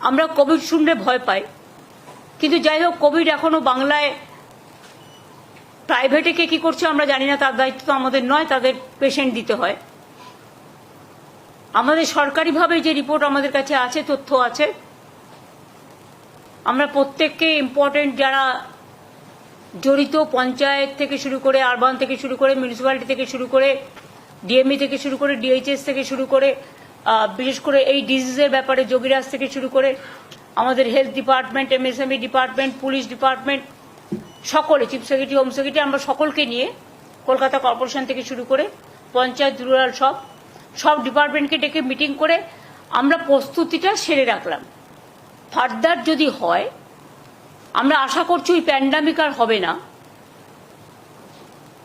আমরা কোভিড শুনলে ভয় পাই, কিন্তু যাই হোক কোভিড এখনো বাংলায় প্রাইভেটে কে কি করছে আমরা জানি না, তার দায়িত্ব তো আমাদের নয়, তাদের পেশেন্ট দিতে হয়। আমাদের সরকারিভাবে যে রিপোর্ট আমাদের কাছে আছে, তথ্য আছে, আমরা প্রত্যেককে ইম্পর্টেন্ট যারা জড়িত, পঞ্চায়েত থেকে শুরু করে, আরবান থেকে শুরু করে, মিউনিসিপ্যালিটি থেকে শুরু করে, ডিএমই থেকে শুরু করে, ডিএইচএস থেকে শুরু করে, বিশেষ করে এই ডিজিজের ব্যাপারে যোগীরাজ থেকে শুরু করে আমাদের health department, MSME department, police department, সকলে, চিফ সেক্রেটারি, হোম সেক্রেটারি, আমরা সকলকে নিয়ে কলকাতা কর্পোরেশন থেকে শুরু করে পঞ্চায়েত, রুরাল সব ডিপার্টমেন্টকে ডেকে মিটিং করে আমরা প্রস্তুতিটা সেরে রাখলাম। ফার্দার যদি হয়, আমরা আশা করছি ওই প্যান্ডামিক আর হবে না,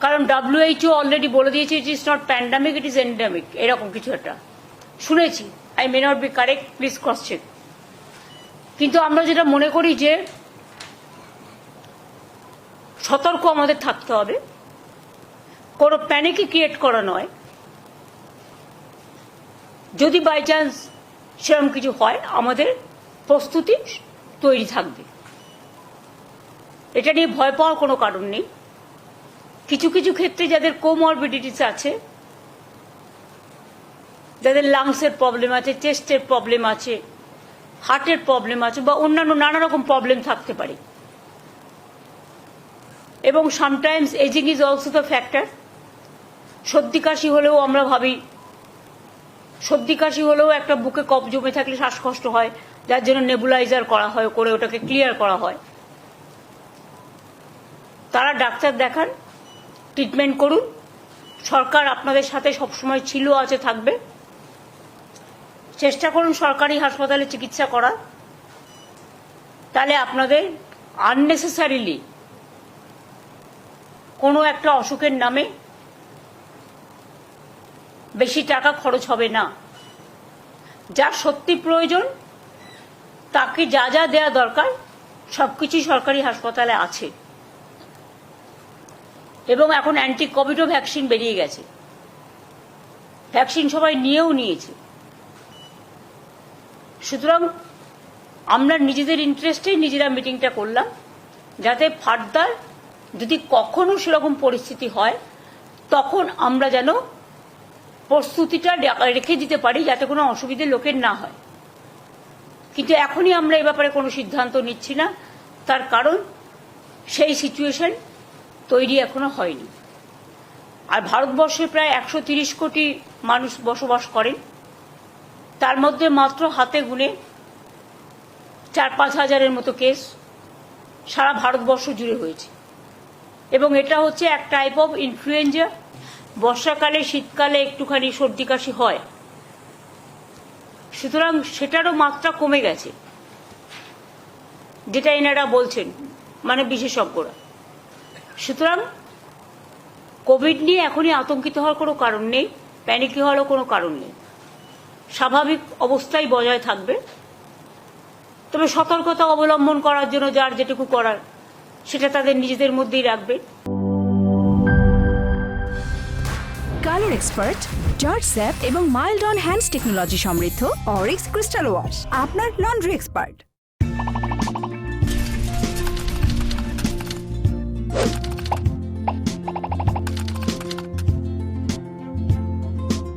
কারণ WHO অলরেডি বলে দিয়েছে it is not pandemic, it is endemic, এরকম কিছু একটা শুনেছি। I may not be correct, please cross check. কিন্তু আমরা যেটা মনে করি যে সতর্ক আমাদের থাকতে হবে, কোনো প্যানিকই ক্রিয়েট করা নয়। যদি বাই চান্স সেরকম কিছু হয়, আমাদের প্রস্তুতি তৈরি থাকবে, এটা নিয়ে ভয় পাওয়ার কোনো কারণ নেই। কিছু কিছু ক্ষেত্রে যাদের কোমরবিডিটিস আছে, যাদের লাংসের প্রবলেম আছে, চেস্টের প্রবলেম আছে, হার্টের প্রবলেম আছে, বা অন্যান্য নানা রকম প্রবলেম থাকতে পারে, এবং sometimes ageing is also the factor. সর্দি কাশি হলেও আমরা ভাবি, সর্দি কাশি হলেও একটা বুকে কফ জমে থাকলে শ্বাসকষ্ট হয়, যার জন্য নেবুলাইজার করা হয়, করে ওটাকে ক্লিয়ার করা হয়। তারা ডাক্তার দেখান, ট্রিটমেন্ট করুন। সরকার আপনাদের সাথে সবসময় ছিল, আছে, থাকবে। চেষ্টা করুন সরকারি হাসপাতালে চিকিৎসা করার, তাহলে আপনাদের আননেসেসারিলি কোনো একটা অসুখের নামে বেশি টাকা খরচ হবে না। যার সত্যি প্রয়োজন তাকে যা যা দেওয়া দরকার সবকিছুই সরকারি হাসপাতালে আছে, এবং এখন অ্যান্টি কোভিডও ভ্যাকসিন বেরিয়ে গেছে, ভ্যাকসিন সবাই নিয়েছে। সুতরাং আমরা নিজেদের ইন্টারেস্টেই নিজেরা মিটিংটা করলাম, যাতে ফার্দার যদি কখনো সেরকম পরিস্থিতি হয় তখন আমরা যেন প্রস্তুতিটা রেখে দিতে পারি, যাতে কোনো অসুবিধে লোকের না হয়। কিন্তু এখনই আমরা এ ব্যাপারে কোনো সিদ্ধান্ত নিচ্ছি না, তার কারণ সেই সিচুয়েশন তৈরি এখনো হয়নি। আর ভারতবর্ষে প্রায় 130 কোটি মানুষ বসবাস করেন, তার মধ্যে মাত্র হাতে গুনে 4-5 হাজারের মতো কেস সারা ভারতবর্ষ জুড়ে হয়েছে, এবং এটা হচ্ছে এক টাইপ অফ ইনফ্লুয়েঞ্জা। বর্ষাকালে, শীতকালে একটুখানি সর্দি কাশি হয়, সুতরাং সেটারও মাত্রা কমে গেছে, যেটা এনারা বলছেন, মানে বিশেষজ্ঞরা। সুতরাং কোভিড নিয়ে এখনই আতঙ্কিত হওয়ার কোনো কারণ নেই, প্যানিকি হওয়ারও কোনো কারণ নেই। স্বাভাবিক অবস্থায় বজায় থাকবে, তবে সতর্কতা অবলম্বন করার জন্য যার যেটুকু করার সেটা তাদের নিজেদের মধ্যেই রাখবে। কালার এক্সপার্ট, জর্জ স্যাপ এবং মাইল্ড অন হ্যান্ডস টেকনোলজি সমৃদ্ধ অরিক্স ক্রিস্টাল ওয়াশ, আপনার লন্ড্রি এক্সপার্ট।